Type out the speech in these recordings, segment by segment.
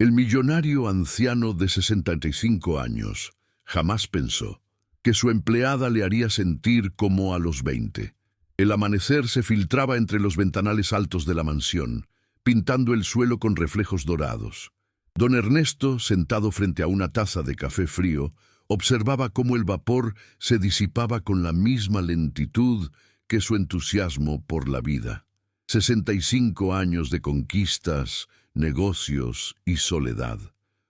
El millonario anciano de 65 años jamás pensó que su empleada le haría sentir como a los 20. El amanecer se filtraba entre los ventanales altos de la mansión, pintando el suelo con reflejos dorados. Don Ernesto, sentado frente a una taza de café frío, observaba cómo el vapor se disipaba con la misma lentitud que su entusiasmo por la vida. 65 años de conquistas, negocios y soledad.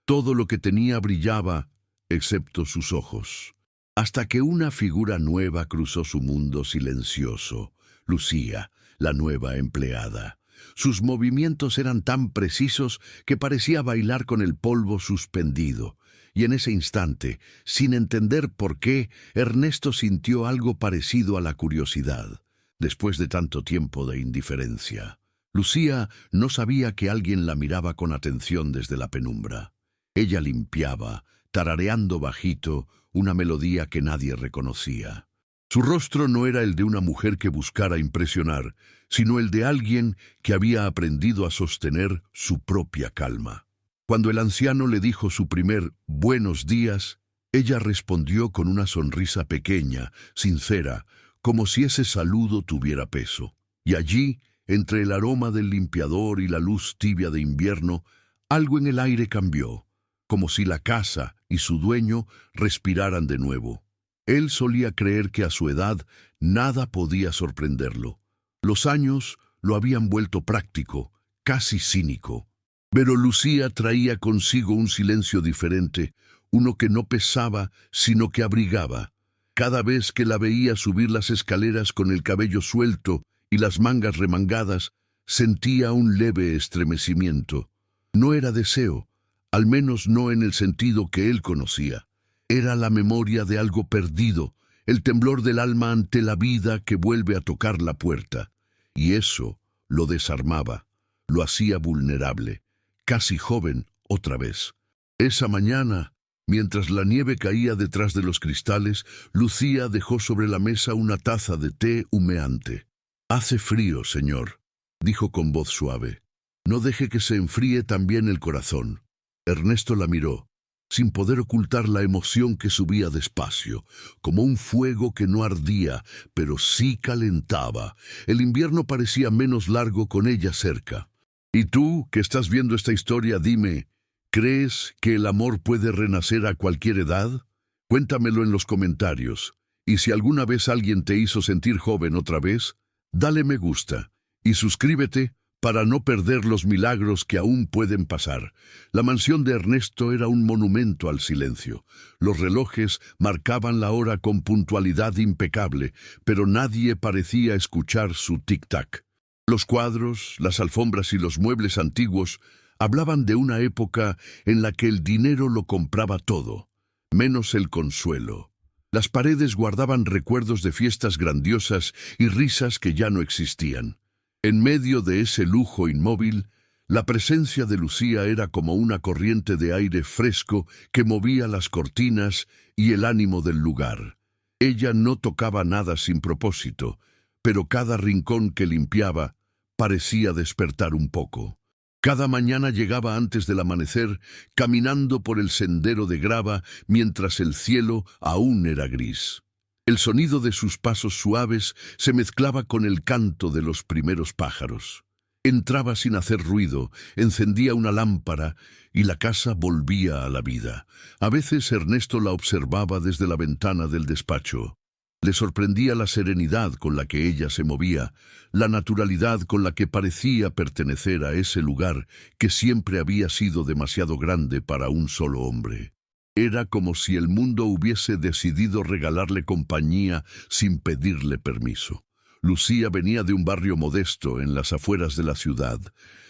Todo lo que tenía brillaba, excepto sus ojos. Hasta que una figura nueva cruzó su mundo silencioso. Lucía, la nueva empleada. Sus movimientos eran tan precisos que parecía bailar con el polvo suspendido. Y en ese instante, sin entender por qué, Ernesto sintió algo parecido a la curiosidad. Después de tanto tiempo de indiferencia, Lucía no sabía que alguien la miraba con atención desde la penumbra. Ella limpiaba, tarareando bajito, una melodía que nadie reconocía. Su rostro no era el de una mujer que buscara impresionar, sino el de alguien que había aprendido a sostener su propia calma. Cuando el anciano le dijo su primer «buenos días», ella respondió con una sonrisa pequeña, sincera, como si ese saludo tuviera peso. Y allí, entre el aroma del limpiador y la luz tibia de invierno, algo en el aire cambió, como si la casa y su dueño respiraran de nuevo. Él solía creer que a su edad nada podía sorprenderlo. Los años lo habían vuelto práctico, casi cínico. Pero Lucía traía consigo un silencio diferente, uno que no pesaba, sino que abrigaba. Cada vez que la veía subir las escaleras con el cabello suelto y las mangas remangadas, sentía un leve estremecimiento. No era deseo, al menos no en el sentido que él conocía. Era la memoria de algo perdido, el temblor del alma ante la vida que vuelve a tocar la puerta. Y eso lo desarmaba, lo hacía vulnerable, casi joven otra vez. Esa mañana, mientras la nieve caía detrás de los cristales, Lucía dejó sobre la mesa una taza de té humeante. «Hace frío, señor», dijo con voz suave. «No deje que se enfríe también el corazón». Ernesto la miró, sin poder ocultar la emoción que subía despacio, como un fuego que no ardía, pero sí calentaba. El invierno parecía menos largo con ella cerca. «Y tú, que estás viendo esta historia, dime, ¿crees que el amor puede renacer a cualquier edad? Cuéntamelo en los comentarios. Y si alguna vez alguien te hizo sentir joven otra vez, dale me gusta y suscríbete para no perder los milagros que aún pueden pasar. La mansión de Ernesto era un monumento al silencio. Los relojes marcaban la hora con puntualidad impecable, pero nadie parecía escuchar su tic-tac. Los cuadros, las alfombras y los muebles antiguos hablaban de una época en la que el dinero lo compraba todo, menos el consuelo. Las paredes guardaban recuerdos de fiestas grandiosas y risas que ya no existían. En medio de ese lujo inmóvil, la presencia de Lucía era como una corriente de aire fresco que movía las cortinas y el ánimo del lugar. Ella no tocaba nada sin propósito, pero cada rincón que limpiaba parecía despertar un poco. Cada mañana llegaba antes del amanecer, caminando por el sendero de grava mientras el cielo aún era gris. El sonido de sus pasos suaves se mezclaba con el canto de los primeros pájaros. Entraba sin hacer ruido, encendía una lámpara y la casa volvía a la vida. A veces Ernesto la observaba desde la ventana del despacho. Le sorprendía la serenidad con la que ella se movía, la naturalidad con la que parecía pertenecer a ese lugar que siempre había sido demasiado grande para un solo hombre. Era como si el mundo hubiese decidido regalarle compañía sin pedirle permiso. Lucía venía de un barrio modesto en las afueras de la ciudad.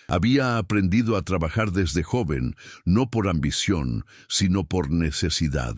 Había aprendido a trabajar desde joven, no por ambición, sino por necesidad.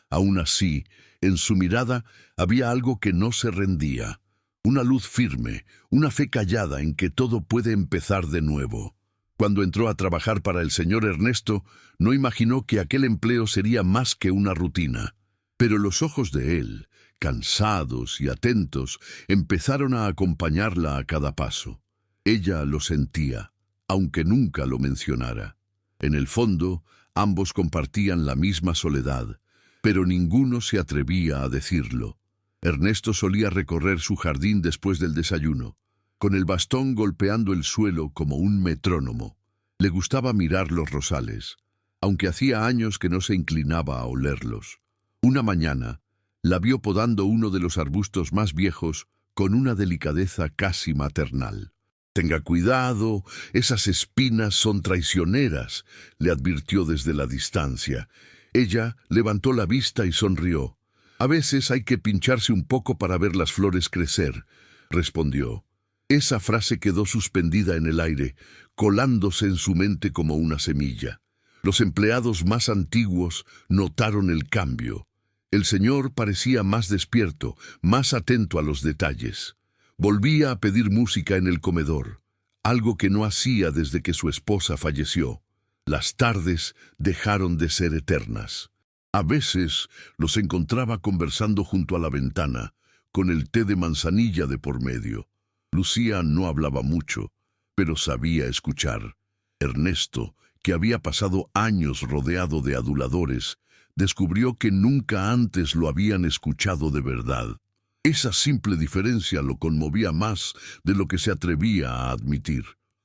Aún así, en su mirada había algo que no se rendía, una luz firme, una fe callada en que todo puede empezar de nuevo. Cuando entró a trabajar para el señor Ernesto, no imaginó que aquel empleo sería más que una rutina. Pero los ojos de él, cansados y atentos, empezaron a acompañarla a cada paso. Ella lo sentía, aunque nunca lo mencionara. En el fondo, ambos compartían la misma soledad, pero ninguno se atrevía a decirlo. Ernesto solía recorrer su jardín después del desayuno, con el bastón golpeando el suelo como un metrónomo. Le gustaba mirar los rosales, aunque hacía años que no se inclinaba a olerlos. Una mañana, la vio podando uno de los arbustos más viejos con una delicadeza casi maternal. «Tenga cuidado, esas espinas son traicioneras», le advirtió desde la distancia. Ella levantó la vista y sonrió. «A veces hay que pincharse un poco para ver las flores crecer», respondió. Esa frase quedó suspendida en el aire, colándose en su mente como una semilla. Los empleados más antiguos notaron el cambio. El señor parecía más despierto, más atento a los detalles. Volvía a pedir música en el comedor, algo que no hacía desde que su esposa falleció. Las tardes dejaron de ser eternas. A veces los encontraba conversando junto a la ventana, con el té de manzanilla de por medio. Lucía no hablaba mucho, pero sabía escuchar. Ernesto, que había pasado años rodeado de aduladores, descubrió que nunca antes lo habían escuchado de verdad. Esa simple diferencia lo conmovía más de lo que se atrevía a admitir.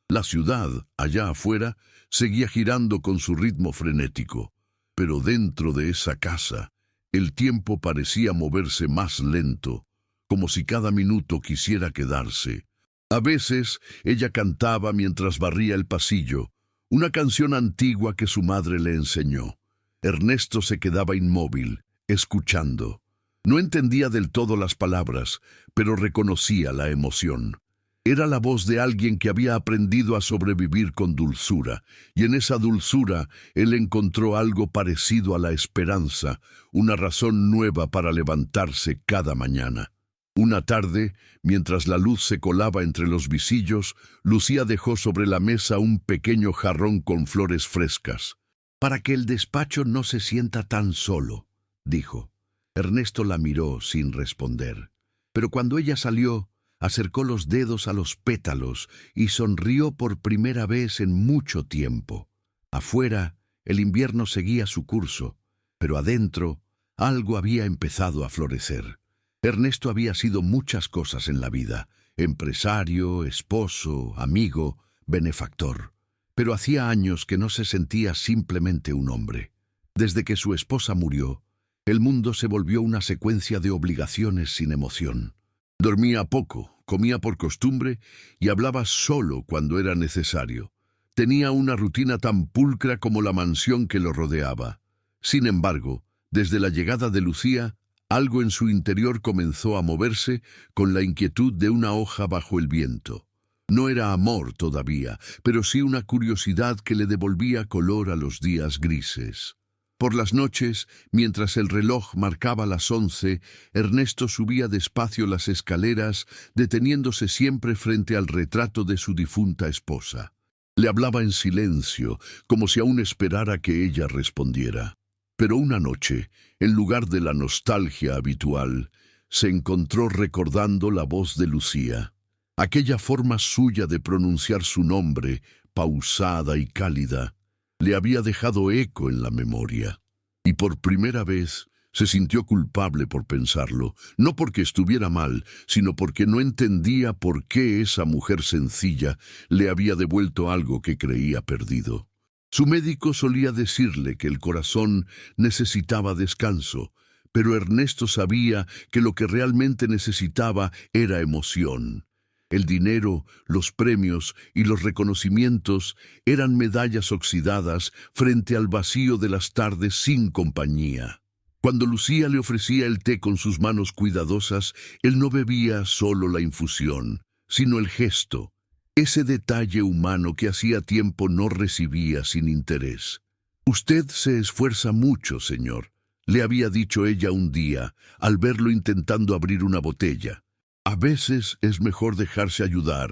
La ciudad, allá afuera, seguía girando con su ritmo frenético, pero dentro de esa casa, el tiempo parecía moverse más lento, como si cada minuto quisiera quedarse. A veces ella cantaba mientras barría el pasillo, una canción antigua que su madre le enseñó. Ernesto se quedaba inmóvil, escuchando. No entendía del todo las palabras, pero reconocía la emoción. Era la voz de alguien que había aprendido a sobrevivir con dulzura, y en esa dulzura él encontró algo parecido a la esperanza, una razón nueva para levantarse cada mañana. Una tarde, mientras la luz se colaba entre los visillos, Lucía dejó sobre la mesa un pequeño jarrón con flores frescas. «Para que el despacho no se sienta tan solo», dijo. Ernesto la miró sin responder. Pero cuando ella salió, acercó los dedos a los pétalos y sonrió por primera vez en mucho tiempo. Afuera, el invierno seguía su curso, pero adentro, algo había empezado a florecer. Ernesto había sido muchas cosas en la vida: empresario, esposo, amigo, benefactor. Pero hacía años que no se sentía simplemente un hombre. Desde que su esposa murió, el mundo se volvió una secuencia de obligaciones sin emoción. Dormía poco, comía por costumbre y hablaba solo cuando era necesario. Tenía una rutina tan pulcra como la mansión que lo rodeaba. Sin embargo, desde la llegada de Lucía, algo en su interior comenzó a moverse con la inquietud de una hoja bajo el viento. No era amor todavía, pero sí una curiosidad que le devolvía color a los días grises. Por las noches, mientras el reloj marcaba las 11, Ernesto subía despacio las escaleras, deteniéndose siempre frente al retrato de su difunta esposa. Le hablaba en silencio, como si aún esperara que ella respondiera. Pero una noche, en lugar de la nostalgia habitual, se encontró recordando la voz de Lucía. Aquella forma suya de pronunciar su nombre, pausada y cálida, le había dejado eco en la memoria. Y por primera vez se sintió culpable por pensarlo, no porque estuviera mal, sino porque no entendía por qué esa mujer sencilla le había devuelto algo que creía perdido. Su médico solía decirle que el corazón necesitaba descanso, pero Ernesto sabía que lo que realmente necesitaba era emoción. El dinero, los premios y los reconocimientos eran medallas oxidadas frente al vacío de las tardes sin compañía. Cuando Lucía le ofrecía el té con sus manos cuidadosas, él no bebía solo la infusión, sino el gesto, ese detalle humano que hacía tiempo no recibía sin interés. «Usted se esfuerza mucho, señor», le había dicho ella un día, al verlo intentando abrir una botella. «A veces es mejor dejarse ayudar»,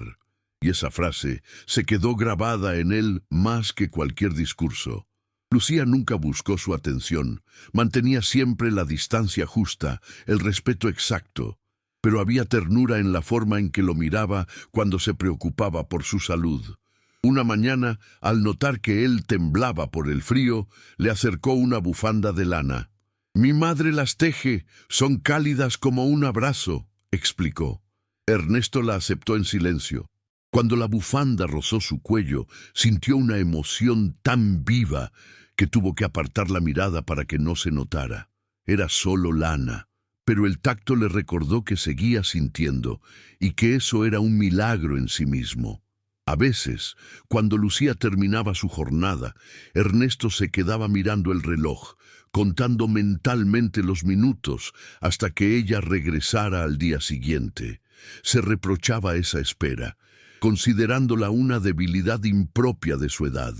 y esa frase se quedó grabada en él más que cualquier discurso. Lucía nunca buscó su atención, mantenía siempre la distancia justa, el respeto exacto, pero había ternura en la forma en que lo miraba cuando se preocupaba por su salud. Una mañana, al notar que él temblaba por el frío, le acercó una bufanda de lana. «Mi madre las teje, son cálidas como un abrazo», explicó. Ernesto la aceptó en silencio. Cuando la bufanda rozó su cuello, sintió una emoción tan viva que tuvo que apartar la mirada para que no se notara. Era solo lana, pero el tacto le recordó que seguía sintiendo y que eso era un milagro en sí mismo. A veces, cuando Lucía terminaba su jornada, Ernesto se quedaba mirando el reloj, contando mentalmente los minutos hasta que ella regresara al día siguiente. Se reprochaba esa espera, considerándola una debilidad impropia de su edad,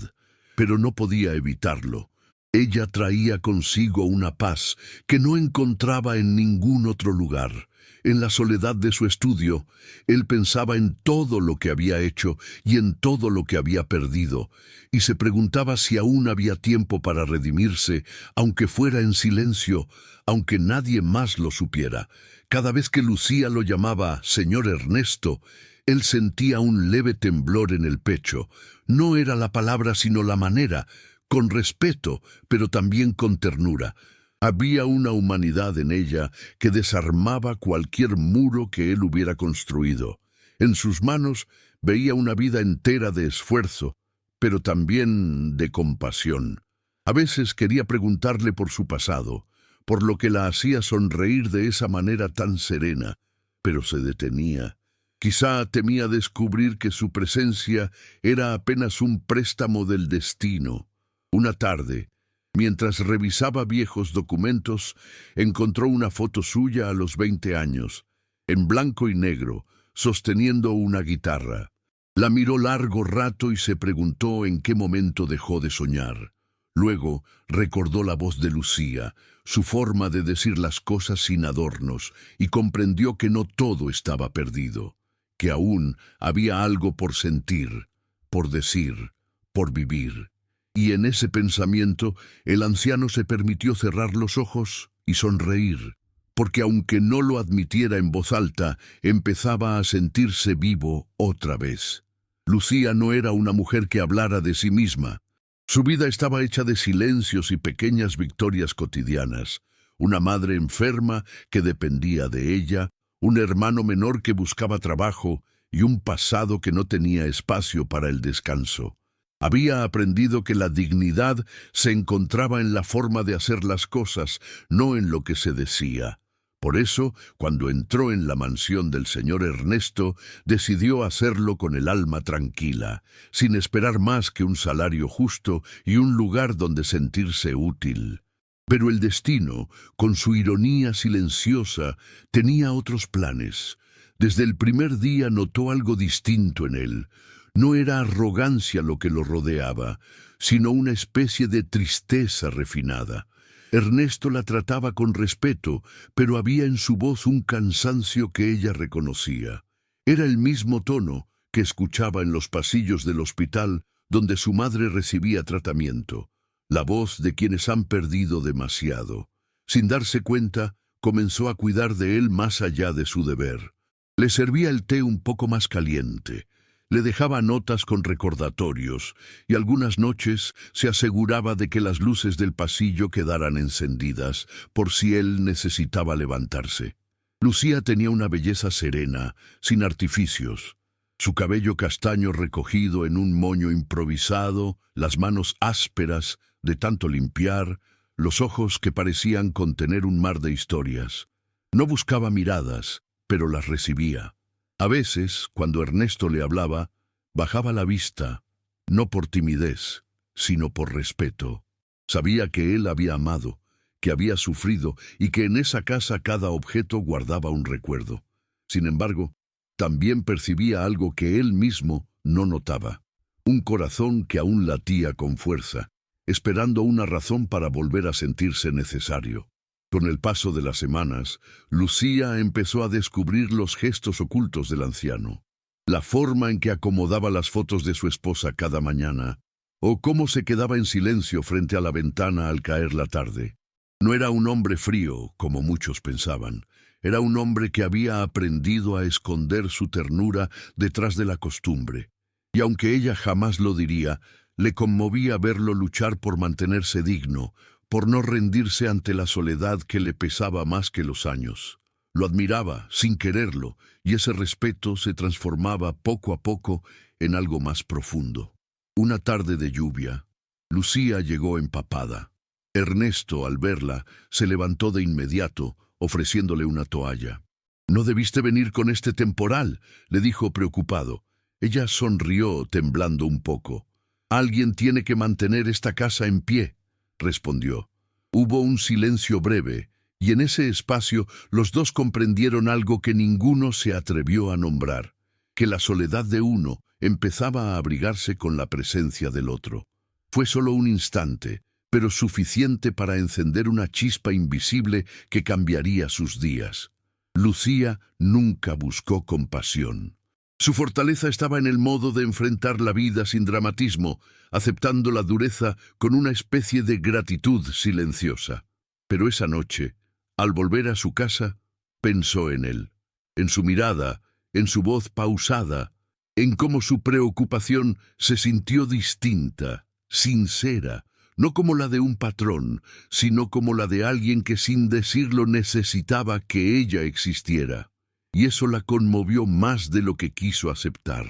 pero no podía evitarlo. Ella traía consigo una paz que no encontraba en ningún otro lugar. En la soledad de su estudio, él pensaba en todo lo que había hecho y en todo lo que había perdido, y se preguntaba si aún había tiempo para redimirse, aunque fuera en silencio, aunque nadie más lo supiera. Cada vez que Lucía lo llamaba «Señor Ernesto», él sentía un leve temblor en el pecho. No era la palabra sino la manera, con respeto, pero también con ternura. Había una humanidad en ella que desarmaba cualquier muro que él hubiera construido. En sus manos veía una vida entera de esfuerzo, pero también de compasión. A veces quería preguntarle por su pasado, por lo que la hacía sonreír de esa manera tan serena, pero se detenía. Quizá temía descubrir que su presencia era apenas un préstamo del destino. Una tarde, mientras revisaba viejos documentos, encontró una foto suya a los 20 años, en blanco y negro, sosteniendo una guitarra. La miró largo rato y se preguntó en qué momento dejó de soñar. Luego recordó la voz de Lucía, su forma de decir las cosas sin adornos, y comprendió que no todo estaba perdido, que aún había algo por sentir, por decir, por vivir. Y en ese pensamiento, el anciano se permitió cerrar los ojos y sonreír, porque aunque no lo admitiera en voz alta, empezaba a sentirse vivo otra vez. Lucía no era una mujer que hablara de sí misma. Su vida estaba hecha de silencios y pequeñas victorias cotidianas. Una madre enferma que dependía de ella, un hermano menor que buscaba trabajo y un pasado que no tenía espacio para el descanso. Había aprendido que la dignidad se encontraba en la forma de hacer las cosas, no en lo que se decía. Por eso, cuando entró en la mansión del señor Ernesto, decidió hacerlo con el alma tranquila, sin esperar más que un salario justo y un lugar donde sentirse útil. Pero el destino, con su ironía silenciosa, tenía otros planes. Desde el primer día notó algo distinto en él. No era arrogancia lo que lo rodeaba, sino una especie de tristeza refinada. Ernesto la trataba con respeto, pero había en su voz un cansancio que ella reconocía. Era el mismo tono que escuchaba en los pasillos del hospital donde su madre recibía tratamiento, la voz de quienes han perdido demasiado. Sin darse cuenta, comenzó a cuidar de él más allá de su deber. Le servía el té un poco más caliente. Le dejaba notas con recordatorios y algunas noches se aseguraba de que las luces del pasillo quedaran encendidas por si él necesitaba levantarse. Lucía tenía una belleza serena, sin artificios. Su cabello castaño recogido en un moño improvisado, las manos ásperas de tanto limpiar, los ojos que parecían contener un mar de historias. No buscaba miradas, pero las recibía. A veces, cuando Ernesto le hablaba, bajaba la vista, no por timidez, sino por respeto. Sabía que él había amado, que había sufrido y que en esa casa cada objeto guardaba un recuerdo. Sin embargo, también percibía algo que él mismo no notaba. Un corazón que aún latía con fuerza, esperando una razón para volver a sentirse necesario. Con el paso de las semanas, Lucía empezó a descubrir los gestos ocultos del anciano. La forma en que acomodaba las fotos de su esposa cada mañana, o cómo se quedaba en silencio frente a la ventana al caer la tarde. No era un hombre frío, como muchos pensaban. Era un hombre que había aprendido a esconder su ternura detrás de la costumbre. Y aunque ella jamás lo diría, le conmovía verlo luchar por mantenerse digno, por no rendirse ante la soledad que le pesaba más que los años. Lo admiraba, sin quererlo, y ese respeto se transformaba poco a poco en algo más profundo. Una tarde de lluvia, Lucía llegó empapada. Ernesto, al verla, se levantó de inmediato, ofreciéndole una toalla. «No debiste venir con este temporal», le dijo preocupado. Ella sonrió, temblando un poco. «Alguien tiene que mantener esta casa en pie», respondió. Hubo un silencio breve, y en ese espacio los dos comprendieron algo que ninguno se atrevió a nombrar, que la soledad de uno empezaba a abrigarse con la presencia del otro. Fue solo un instante, pero suficiente para encender una chispa invisible que cambiaría sus días. Lucía nunca buscó compasión. Su fortaleza estaba en el modo de enfrentar la vida sin dramatismo, aceptando la dureza con una especie de gratitud silenciosa. Pero esa noche, al volver a su casa, pensó en él, en su mirada, en su voz pausada, en cómo su preocupación se sintió distinta, sincera, no como la de un patrón, sino como la de alguien que sin decirlo necesitaba que ella existiera. Y eso la conmovió más de lo que quiso aceptar.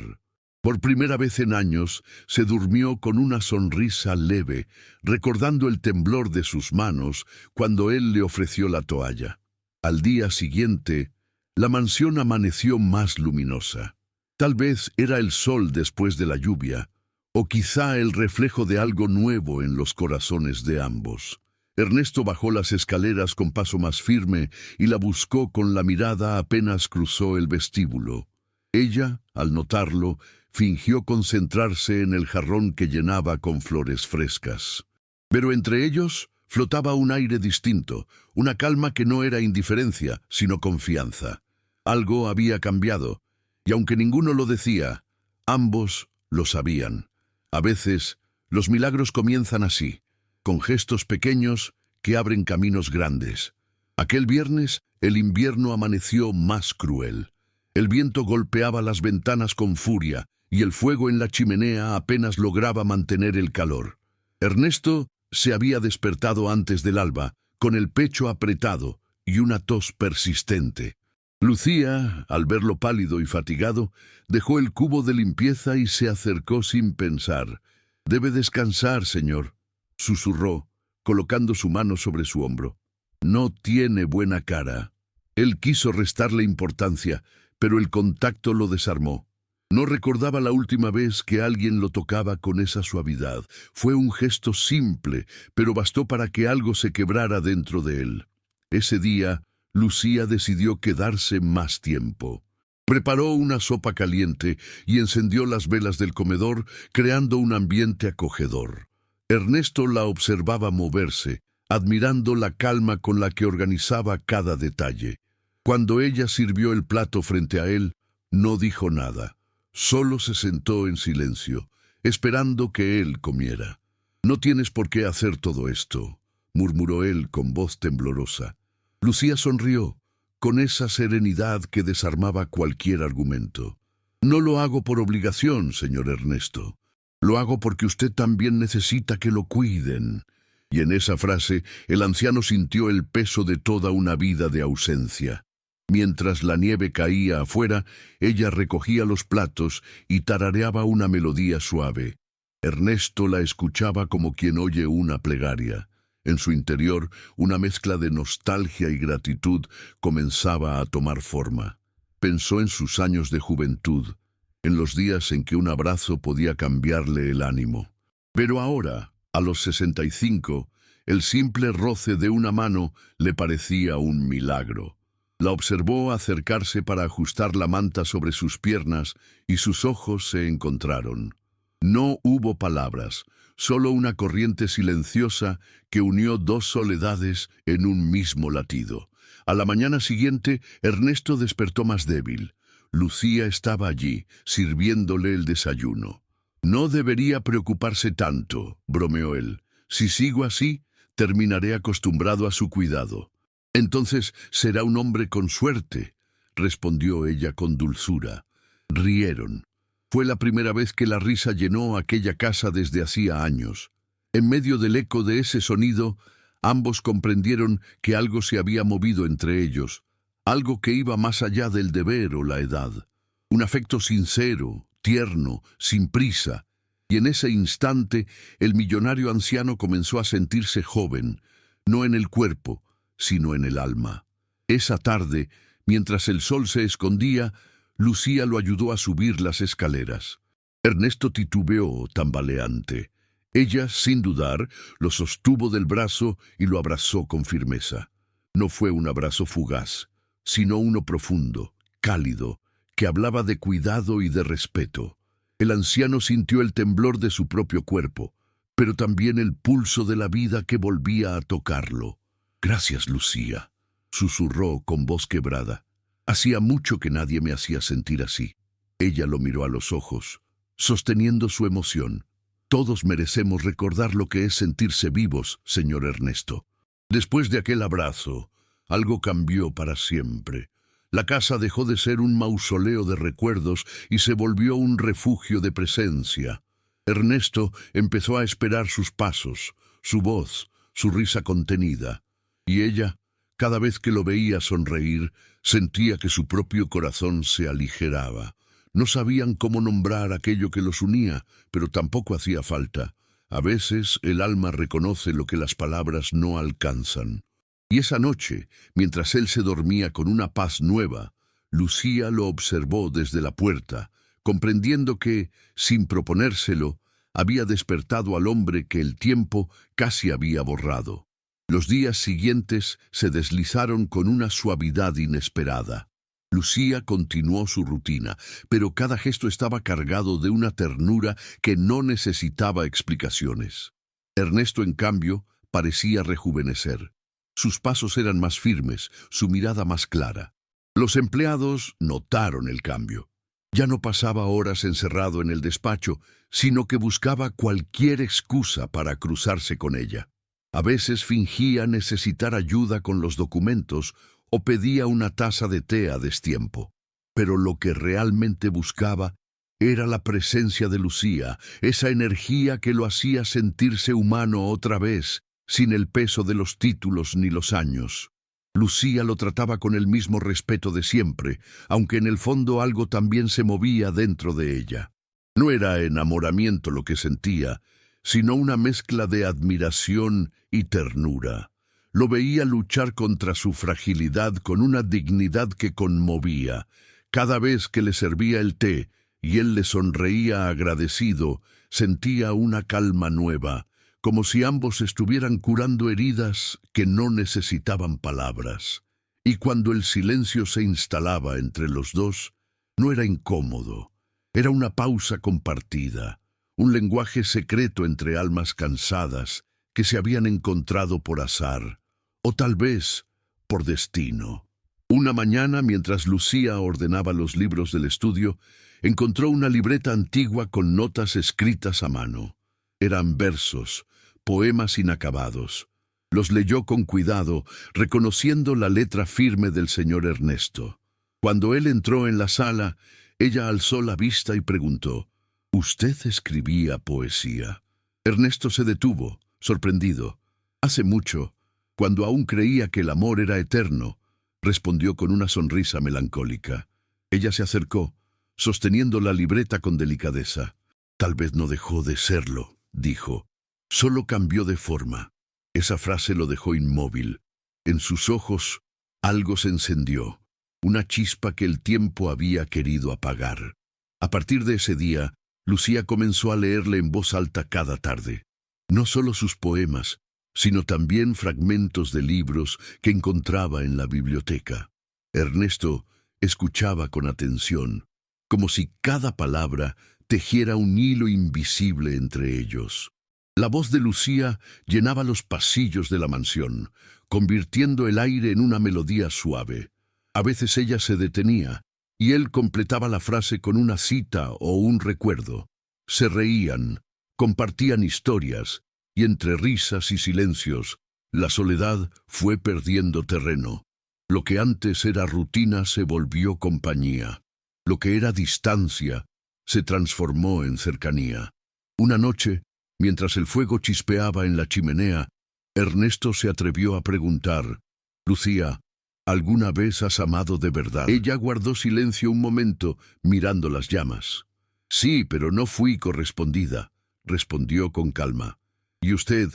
Por primera vez en años, se durmió con una sonrisa leve, recordando el temblor de sus manos cuando él le ofreció la toalla. Al día siguiente, la mansión amaneció más luminosa. Tal vez era el sol después de la lluvia, o quizá el reflejo de algo nuevo en los corazones de ambos. Ernesto bajó las escaleras con paso más firme y la buscó con la mirada apenas cruzó el vestíbulo. Ella, al notarlo, fingió concentrarse en el jarrón que llenaba con flores frescas. Pero entre ellos flotaba un aire distinto, una calma que no era indiferencia, sino confianza. Algo había cambiado, y aunque ninguno lo decía, ambos lo sabían. A veces, los milagros comienzan así, con gestos pequeños que abren caminos grandes. Aquel viernes, el invierno amaneció más cruel. El viento golpeaba las ventanas con furia, y el fuego en la chimenea apenas lograba mantener el calor. Ernesto se había despertado antes del alba, con el pecho apretado y una tos persistente. Lucía, al verlo pálido y fatigado, dejó el cubo de limpieza y se acercó sin pensar. «Debe descansar, señor», susurró, colocando su mano sobre su hombro. «No tiene buena cara». Él quiso restarle importancia, pero el contacto lo desarmó. No recordaba la última vez que alguien lo tocaba con esa suavidad. Fue un gesto simple, pero bastó para que algo se quebrara dentro de él. Ese día, Lucía decidió quedarse más tiempo. Preparó una sopa caliente y encendió las velas del comedor, creando un ambiente acogedor. Ernesto la observaba moverse, admirando la calma con la que organizaba cada detalle. Cuando ella sirvió el plato frente a él, no dijo nada. Solo se sentó en silencio, esperando que él comiera. «No tienes por qué hacer todo esto», murmuró él con voz temblorosa. Lucía sonrió, con esa serenidad que desarmaba cualquier argumento. «No lo hago por obligación, señor Ernesto. Lo hago porque usted también necesita que lo cuiden». Y en esa frase, el anciano sintió el peso de toda una vida de ausencia. Mientras la nieve caía afuera, ella recogía los platos y tarareaba una melodía suave. Ernesto la escuchaba como quien oye una plegaria. En su interior, una mezcla de nostalgia y gratitud comenzaba a tomar forma. Pensó en sus años de juventud, en los días en que un abrazo podía cambiarle el ánimo. Pero ahora, a los 65, el simple roce de una mano le parecía un milagro. La observó acercarse para ajustar la manta sobre sus piernas y sus ojos se encontraron. No hubo palabras, solo una corriente silenciosa que unió dos soledades en un mismo latido. A la mañana siguiente, Ernesto despertó más débil. Lucía estaba allí, sirviéndole el desayuno. «No debería preocuparse tanto», bromeó él. «Si sigo así, terminaré acostumbrado a su cuidado». «Entonces será un hombre con suerte», respondió ella con dulzura. Rieron. Fue la primera vez que la risa llenó aquella casa desde hacía años. En medio del eco de ese sonido, ambos comprendieron que algo se había movido entre ellos, algo que iba más allá del deber o la edad. Un afecto sincero, tierno, sin prisa. Y en ese instante, el millonario anciano comenzó a sentirse joven, no en el cuerpo, sino en el alma. Esa tarde, mientras el sol se escondía, Lucía lo ayudó a subir las escaleras. Ernesto titubeó, tambaleante. Ella, sin dudar, lo sostuvo del brazo y lo abrazó con firmeza. No fue un abrazo fugaz, sino uno profundo, cálido, que hablaba de cuidado y de respeto. El anciano sintió el temblor de su propio cuerpo, pero también el pulso de la vida que volvía a tocarlo. «Gracias, Lucía», susurró con voz quebrada. «Hacía mucho que nadie me hacía sentir así». Ella lo miró a los ojos, sosteniendo su emoción. «Todos merecemos recordar lo que es sentirse vivos, señor Ernesto». Después de aquel abrazo, algo cambió para siempre. La casa dejó de ser un mausoleo de recuerdos y se volvió un refugio de presencia. Ernesto empezó a esperar sus pasos, su voz, su risa contenida. Y ella, cada vez que lo veía sonreír, sentía que su propio corazón se aligeraba. No sabían cómo nombrar aquello que los unía, pero tampoco hacía falta. A veces el alma reconoce lo que las palabras no alcanzan. Y esa noche, mientras él se dormía con una paz nueva, Lucía lo observó desde la puerta, comprendiendo que, sin proponérselo, había despertado al hombre que el tiempo casi había borrado. Los días siguientes se deslizaron con una suavidad inesperada. Lucía continuó su rutina, pero cada gesto estaba cargado de una ternura que no necesitaba explicaciones. Ernesto, en cambio, parecía rejuvenecer. Sus pasos eran más firmes, su mirada más clara. Los empleados notaron el cambio. Ya no pasaba horas encerrado en el despacho, sino que buscaba cualquier excusa para cruzarse con ella. A veces fingía necesitar ayuda con los documentos o pedía una taza de té a destiempo. Pero lo que realmente buscaba era la presencia de Lucía, esa energía que lo hacía sentirse humano otra vez, sin el peso de los títulos ni los años. Lucía lo trataba con el mismo respeto de siempre, aunque en el fondo algo también se movía dentro de ella. No era enamoramiento lo que sentía, sino una mezcla de admiración y ternura. Lo veía luchar contra su fragilidad con una dignidad que conmovía. Cada vez que le servía el té y él le sonreía agradecido, sentía una calma nueva, como si ambos estuvieran curando heridas que no necesitaban palabras. Y cuando el silencio se instalaba entre los dos, no era incómodo, era una pausa compartida, un lenguaje secreto entre almas cansadas que se habían encontrado por azar, o tal vez por destino. Una mañana, mientras Lucía ordenaba los libros del estudio, encontró una libreta antigua con notas escritas a mano. Eran versos, poemas inacabados. Los leyó con cuidado, reconociendo la letra firme del señor Ernesto. Cuando él entró en la sala, ella alzó la vista y preguntó: «¿Usted escribía poesía?». Ernesto se detuvo, sorprendido. «Hace mucho, cuando aún creía que el amor era eterno», respondió con una sonrisa melancólica. Ella se acercó, sosteniendo la libreta con delicadeza. «Tal vez no dejó de serlo», dijo. «Solo cambió de forma». Esa frase lo dejó inmóvil. En sus ojos algo se encendió, una chispa que el tiempo había querido apagar. A partir de ese día, Lucía comenzó a leerle en voz alta cada tarde. No solo sus poemas, sino también fragmentos de libros que encontraba en la biblioteca. Ernesto escuchaba con atención, como si cada palabra tejiera un hilo invisible entre ellos. La voz de Lucía llenaba los pasillos de la mansión, convirtiendo el aire en una melodía suave. A veces ella se detenía, y él completaba la frase con una cita o un recuerdo. Se reían, compartían historias, y entre risas y silencios, la soledad fue perdiendo terreno. Lo que antes era rutina se volvió compañía. Lo que era distancia se transformó en cercanía. Una noche, mientras el fuego chispeaba en la chimenea, Ernesto se atrevió a preguntar: «Lucía, ¿alguna vez has amado de verdad?». Ella guardó silencio un momento, mirando las llamas. «Sí, pero no fui correspondida», respondió con calma. «¿Y usted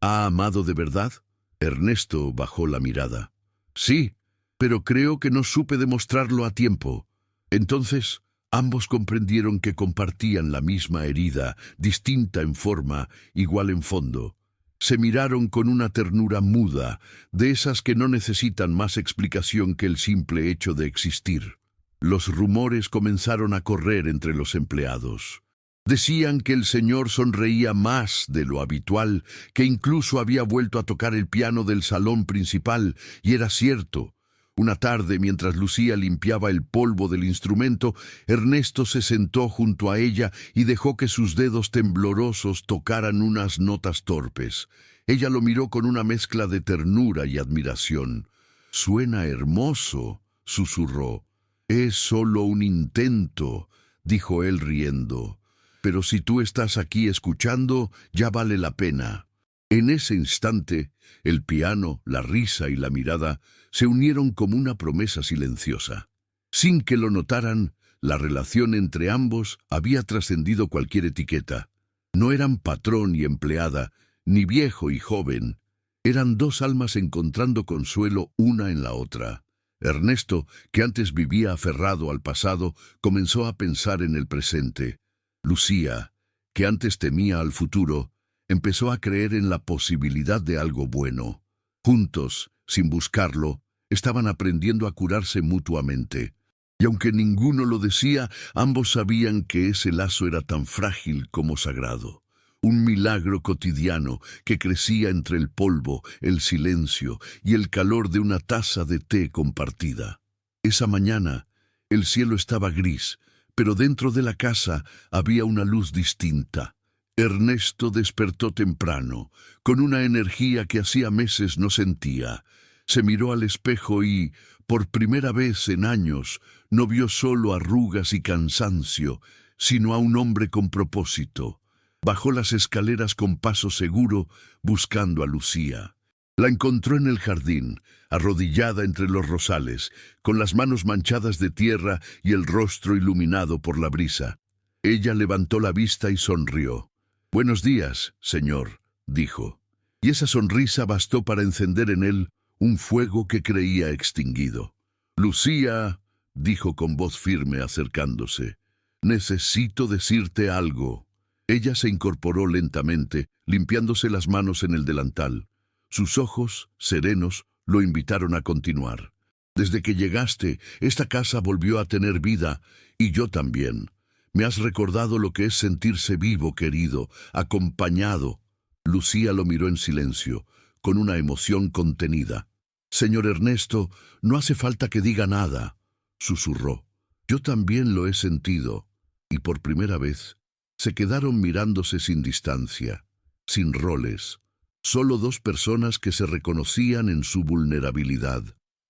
ha amado de verdad?». Ernesto bajó la mirada. «Sí, pero creo que no supe demostrarlo a tiempo». Entonces, ambos comprendieron que compartían la misma herida, distinta en forma, igual en fondo. Se miraron con una ternura muda, de esas que no necesitan más explicación que el simple hecho de existir. Los rumores comenzaron a correr entre los empleados. Decían que el señor sonreía más de lo habitual, que incluso había vuelto a tocar el piano del salón principal, y era cierto. Una tarde, mientras Lucía limpiaba el polvo del instrumento, Ernesto se sentó junto a ella y dejó que sus dedos temblorosos tocaran unas notas torpes. Ella lo miró con una mezcla de ternura y admiración. «Suena hermoso», susurró. «Es solo un intento», dijo él riendo. «Pero si tú estás aquí escuchando, ya vale la pena». En ese instante, el piano, la risa y la mirada se unieron como una promesa silenciosa. Sin que lo notaran, la relación entre ambos había trascendido cualquier etiqueta. No eran patrón y empleada, ni viejo y joven. Eran dos almas encontrando consuelo una en la otra. Ernesto, que antes vivía aferrado al pasado, comenzó a pensar en el presente. Lucía, que antes temía al futuro, empezó a creer en la posibilidad de algo bueno. Juntos, sin buscarlo, estaban aprendiendo a curarse mutuamente. Y aunque ninguno lo decía, ambos sabían que ese lazo era tan frágil como sagrado. Un milagro cotidiano que crecía entre el polvo, el silencio y el calor de una taza de té compartida. Esa mañana, el cielo estaba gris, pero dentro de la casa había una luz distinta. Ernesto despertó temprano, con una energía que hacía meses no sentía. Se miró al espejo y, por primera vez en años, no vio solo arrugas y cansancio, sino a un hombre con propósito. Bajó las escaleras con paso seguro, buscando a Lucía. La encontró en el jardín, arrodillada entre los rosales, con las manos manchadas de tierra y el rostro iluminado por la brisa. Ella levantó la vista y sonrió. «Buenos días, señor», dijo. Y esa sonrisa bastó para encender en él un fuego que creía extinguido. «Lucía», dijo con voz firme acercándose, «necesito decirte algo». Ella se incorporó lentamente, limpiándose las manos en el delantal. Sus ojos, serenos, lo invitaron a continuar. «Desde que llegaste, esta casa volvió a tener vida, y yo también. Me has recordado lo que es sentirse vivo, querido, acompañado». Lucía lo miró en silencio, con una emoción contenida. «Señor Ernesto, no hace falta que diga nada», susurró. «Yo también lo he sentido». Y por primera vez, se quedaron mirándose sin distancia, sin roles, solo dos personas que se reconocían en su vulnerabilidad.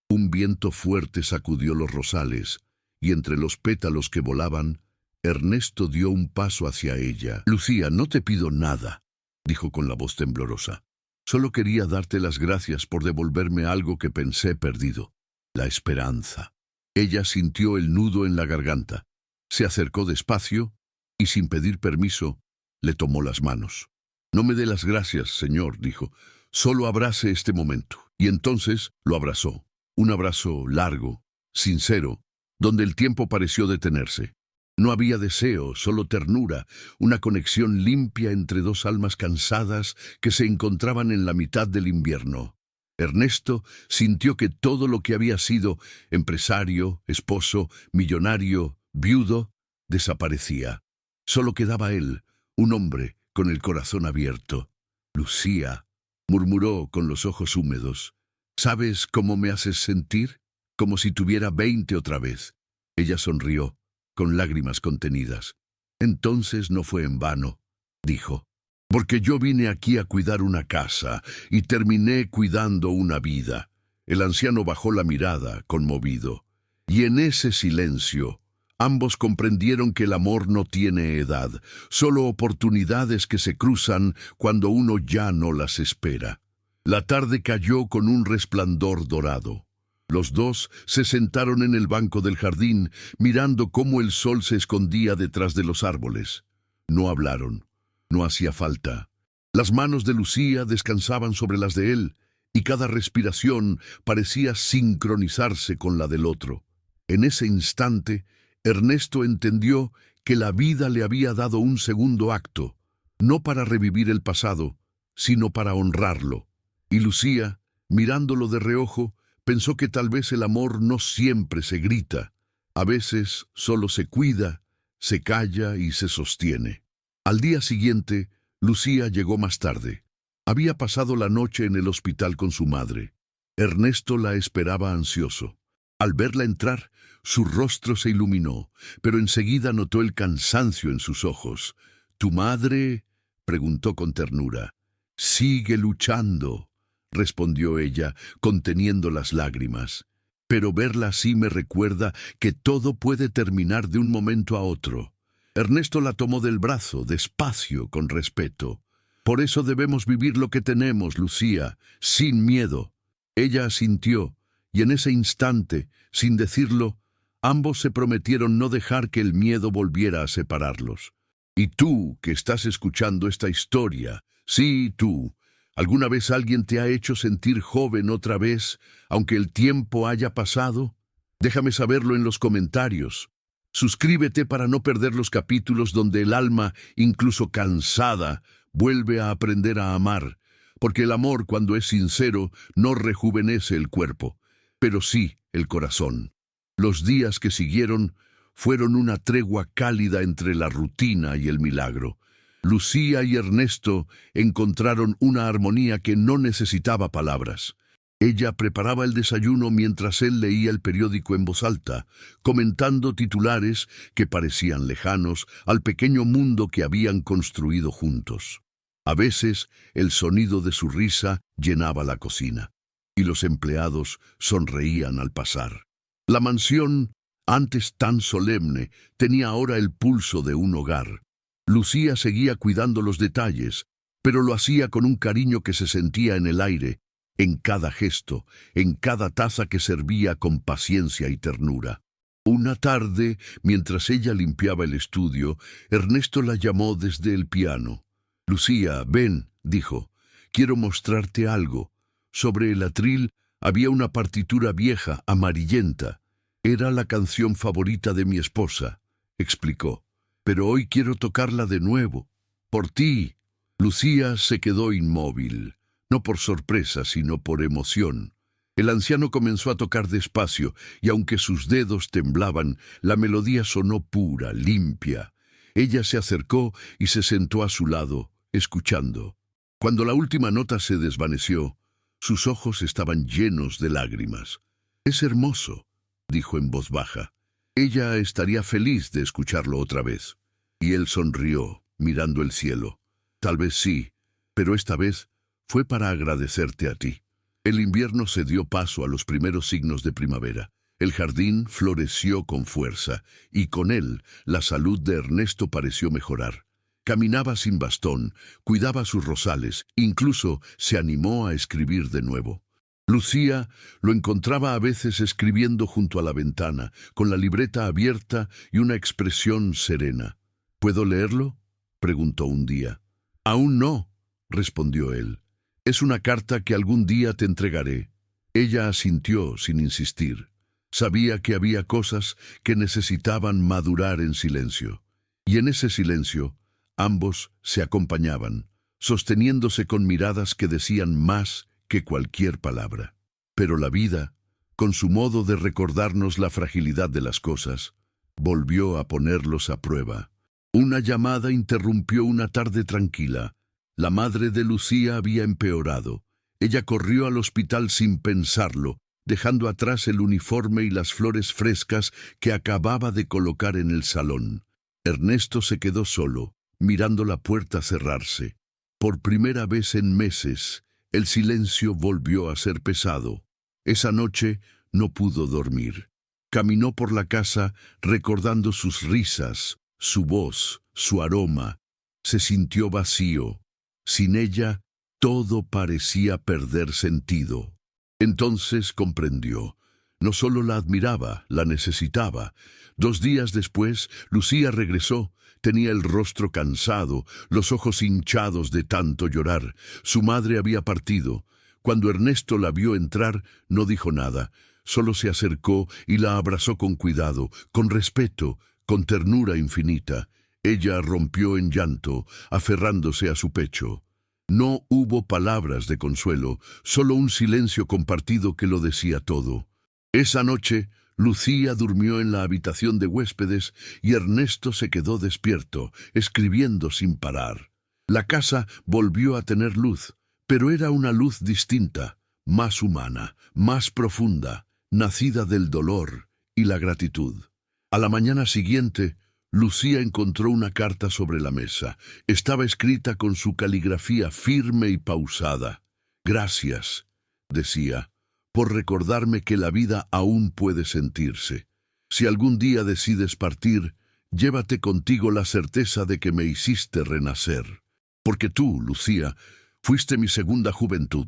Un viento fuerte sacudió los rosales, y entre los pétalos que volaban, Ernesto dio un paso hacia ella. «Lucía, no te pido nada», dijo con la voz temblorosa. «Solo quería darte las gracias por devolverme algo que pensé perdido, la esperanza». Ella sintió el nudo en la garganta. Se acercó despacio y, sin pedir permiso, le tomó las manos. «No me dé las gracias, señor», dijo. «Solo abrace este momento». Y entonces lo abrazó. Un abrazo largo, sincero, donde el tiempo pareció detenerse. No había deseo, solo ternura, una conexión limpia entre dos almas cansadas que se encontraban en la mitad del invierno. Ernesto sintió que todo lo que había sido empresario, esposo, millonario, viudo, desaparecía. Solo quedaba él, un hombre con el corazón abierto. «Lucía», murmuró con los ojos húmedos, «¿sabes cómo me haces sentir? Como si tuviera 20 otra vez». Ella sonrió, con lágrimas contenidas. «Entonces no fue en vano», dijo, «porque yo vine aquí a cuidar una casa y terminé cuidando una vida». El anciano bajó la mirada, conmovido, y en ese silencio, Ambos comprendieron que el amor no tiene edad, solo oportunidades que se cruzan cuando uno ya no las espera. La tarde cayó con un resplandor dorado. Los dos se sentaron en el banco del jardín, mirando cómo el sol se escondía detrás de los árboles. No hablaron. No hacía falta. Las manos de Lucía descansaban sobre las de él, y cada respiración parecía sincronizarse con la del otro. En ese instante, Ernesto entendió que la vida le había dado un segundo acto, no para revivir el pasado, sino para honrarlo. Y Lucía, mirándolo de reojo, pensó que tal vez el amor no siempre se grita, a veces solo se cuida, se calla y se sostiene. Al día siguiente, Lucía llegó más tarde. Había pasado la noche en el hospital con su madre. Ernesto la esperaba ansioso. Al verla entrar, su rostro se iluminó, pero enseguida notó el cansancio en sus ojos. «¿Tu madre?», preguntó con ternura. «Sigue luchando», respondió ella, conteniendo las lágrimas. «Pero verla así me recuerda que todo puede terminar de un momento a otro». Ernesto la tomó del brazo, despacio, con respeto. «Por eso debemos vivir lo que tenemos, Lucía, sin miedo». Ella asintió, y en ese instante, sin decirlo, ambos se prometieron no dejar que el miedo volviera a separarlos. Y tú, que estás escuchando esta historia, sí, tú, ¿alguna vez alguien te ha hecho sentir joven otra vez, aunque el tiempo haya pasado? Déjame saberlo en los comentarios. Suscríbete para no perder los capítulos donde el alma, incluso cansada, vuelve a aprender a amar, porque el amor, cuando es sincero, no rejuvenece el cuerpo, pero sí el corazón. Los días que siguieron fueron una tregua cálida entre la rutina y el milagro. Lucía y Ernesto encontraron una armonía que no necesitaba palabras. Ella preparaba el desayuno mientras él leía el periódico en voz alta, comentando titulares que parecían lejanos al pequeño mundo que habían construido juntos. A veces, el sonido de su risa llenaba la cocina, y los empleados sonreían al pasar. La mansión, antes tan solemne, tenía ahora el pulso de un hogar. Lucía seguía cuidando los detalles, pero lo hacía con un cariño que se sentía en el aire, en cada gesto, en cada taza que servía con paciencia y ternura. Una tarde, mientras ella limpiaba el estudio, Ernesto la llamó desde el piano. «Lucía, ven», dijo, «quiero mostrarte algo». Sobre el atril había una partitura vieja, amarillenta. «Era la canción favorita de mi esposa», explicó, «pero hoy quiero tocarla de nuevo. Por ti». Lucía se quedó inmóvil, no por sorpresa, sino por emoción. El anciano comenzó a tocar despacio, y aunque sus dedos temblaban, la melodía sonó pura, limpia. Ella se acercó y se sentó a su lado, escuchando. Cuando la última nota se desvaneció, sus ojos estaban llenos de lágrimas. «Es hermoso», dijo en voz baja. Ella estaría feliz de escucharlo otra vez. Y él sonrió, mirando el cielo. «Tal vez sí, pero esta vez fue para agradecerte a ti». El invierno se dio paso a los primeros signos de primavera. El jardín floreció con fuerza, y con él la salud de Ernesto pareció mejorar. Caminaba sin bastón, cuidaba sus rosales, incluso se animó a escribir de nuevo. Lucía lo encontraba a veces escribiendo junto a la ventana, con la libreta abierta y una expresión serena. «¿Puedo leerlo?», preguntó un día. «Aún no», respondió él. «Es una carta que algún día te entregaré». Ella asintió sin insistir. Sabía que había cosas que necesitaban madurar en silencio. Y en ese silencio, ambos se acompañaban, sosteniéndose con miradas que decían más que cualquier palabra. Pero la vida, con su modo de recordarnos la fragilidad de las cosas, volvió a ponerlos a prueba. Una llamada interrumpió una tarde tranquila. La madre de Lucía había empeorado. Ella corrió al hospital sin pensarlo, dejando atrás el uniforme y las flores frescas que acababa de colocar en el salón. Ernesto se quedó solo, mirando la puerta cerrarse. Por primera vez en meses, el silencio volvió a ser pesado. Esa noche no pudo dormir. Caminó por la casa recordando sus risas, su voz, su aroma. Se sintió vacío. Sin ella, todo parecía perder sentido. Entonces comprendió. No solo la admiraba, la necesitaba. 2 días después, Lucía regresó. Tenía el rostro cansado, los ojos hinchados de tanto llorar. Su madre había partido. Cuando Ernesto la vio entrar, no dijo nada. Solo se acercó y la abrazó con cuidado, con respeto, con ternura infinita. Ella rompió en llanto, aferrándose a su pecho. No hubo palabras de consuelo, solo un silencio compartido que lo decía todo. Esa noche, Lucía durmió en la habitación de huéspedes y Ernesto se quedó despierto, escribiendo sin parar. La casa volvió a tener luz, pero era una luz distinta, más humana, más profunda, nacida del dolor y la gratitud. A la mañana siguiente, Lucía encontró una carta sobre la mesa. Estaba escrita con su caligrafía firme y pausada. «Gracias», decía, «por recordarme que la vida aún puede sentirse. Si algún día decides partir, llévate contigo la certeza de que me hiciste renacer. Porque tú, Lucía, fuiste mi segunda juventud».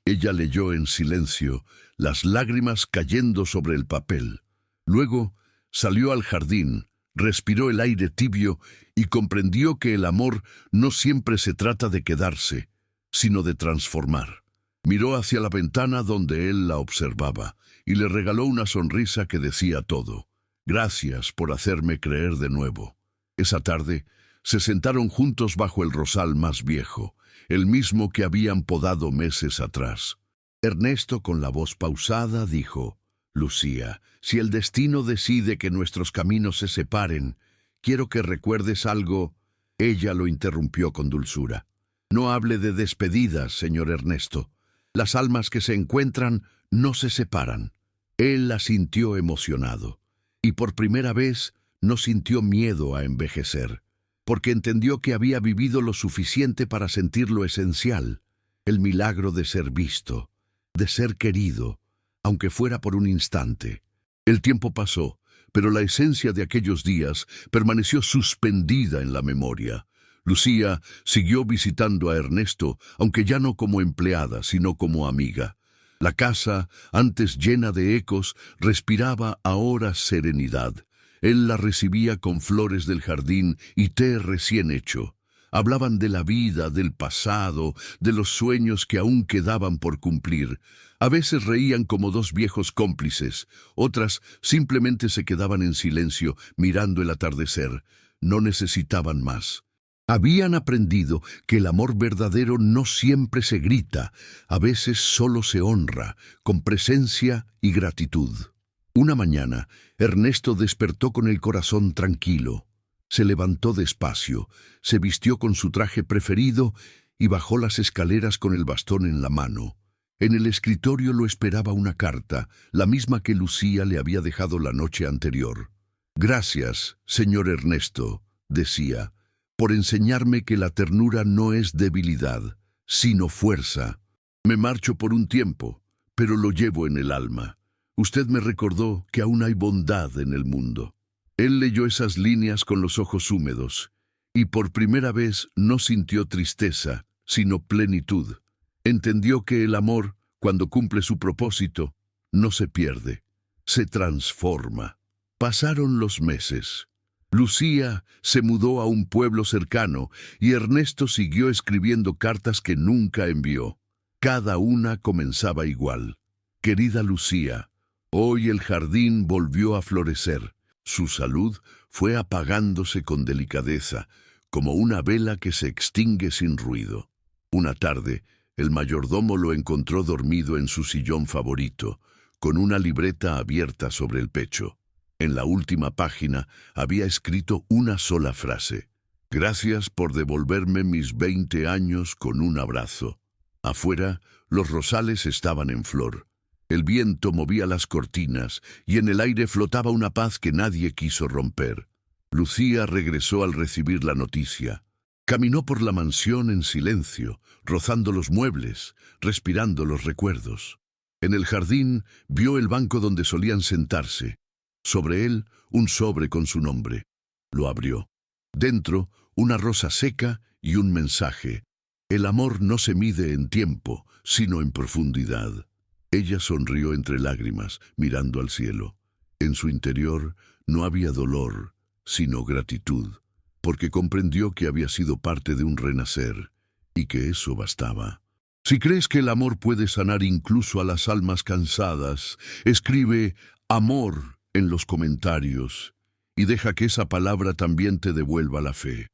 Ella leyó en silencio, las lágrimas cayendo sobre el papel. Luego salió al jardín, respiró el aire tibio y comprendió que el amor no siempre se trata de quedarse, sino de transformar. Miró hacia la ventana donde él la observaba y le regaló una sonrisa que decía todo. «Gracias por hacerme creer de nuevo». Esa tarde se sentaron juntos bajo el rosal más viejo, el mismo que habían podado meses atrás. Ernesto, con la voz pausada, dijo: «Lucía, si el destino decide que nuestros caminos se separen, quiero que recuerdes algo». Ella lo interrumpió con dulzura. «No hable de despedidas, señor Ernesto. Las almas que se encuentran no se separan». Él la sintió emocionado, y por primera vez no sintió miedo a envejecer, porque entendió que había vivido lo suficiente para sentir lo esencial, el milagro de ser visto, de ser querido, aunque fuera por un instante. El tiempo pasó, pero la esencia de aquellos días permaneció suspendida en la memoria. Lucía siguió visitando a Ernesto, aunque ya no como empleada, sino como amiga. La casa, antes llena de ecos, respiraba ahora serenidad. Él la recibía con flores del jardín y té recién hecho. Hablaban de la vida, del pasado, de los sueños que aún quedaban por cumplir. A veces reían como dos viejos cómplices, otras simplemente se quedaban en silencio mirando el atardecer. No necesitaban más. Habían aprendido que el amor verdadero no siempre se grita, a veces solo se honra, con presencia y gratitud. Una mañana, Ernesto despertó con el corazón tranquilo. Se levantó despacio, se vistió con su traje preferido y bajó las escaleras con el bastón en la mano. En el escritorio lo esperaba una carta, la misma que Lucía le había dejado la noche anterior. «Gracias, señor Ernesto», decía, «por enseñarme que la ternura no es debilidad, sino fuerza. Me marcho por un tiempo, pero lo llevo en el alma. Usted me recordó que aún hay bondad en el mundo». Él leyó esas líneas con los ojos húmedos, y por primera vez no sintió tristeza, sino plenitud. Entendió que el amor, cuando cumple su propósito, no se pierde, se transforma. Pasaron los meses. Lucía se mudó a un pueblo cercano y Ernesto siguió escribiendo cartas que nunca envió. Cada una comenzaba igual. «Querida Lucía, hoy el jardín volvió a florecer». Su salud fue apagándose con delicadeza, como una vela que se extingue sin ruido. Una tarde, el mayordomo lo encontró dormido en su sillón favorito, con una libreta abierta sobre el pecho. En la última página había escrito una sola frase: «Gracias por devolverme mis 20 años con un abrazo». Afuera, los rosales estaban en flor. El viento movía las cortinas y en el aire flotaba una paz que nadie quiso romper. Lucía regresó al recibir la noticia. Caminó por la mansión en silencio, rozando los muebles, respirando los recuerdos. En el jardín vio el banco donde solían sentarse. Sobre él, un sobre con su nombre. Lo abrió. Dentro, una rosa seca y un mensaje. El amor no se mide en tiempo, sino en profundidad. Ella sonrió entre lágrimas, mirando al cielo. En su interior no había dolor, sino gratitud, porque comprendió que había sido parte de un renacer, y que eso bastaba. Si crees que el amor puede sanar incluso a las almas cansadas, escribe amor en los comentarios y deja que esa palabra también te devuelva la fe.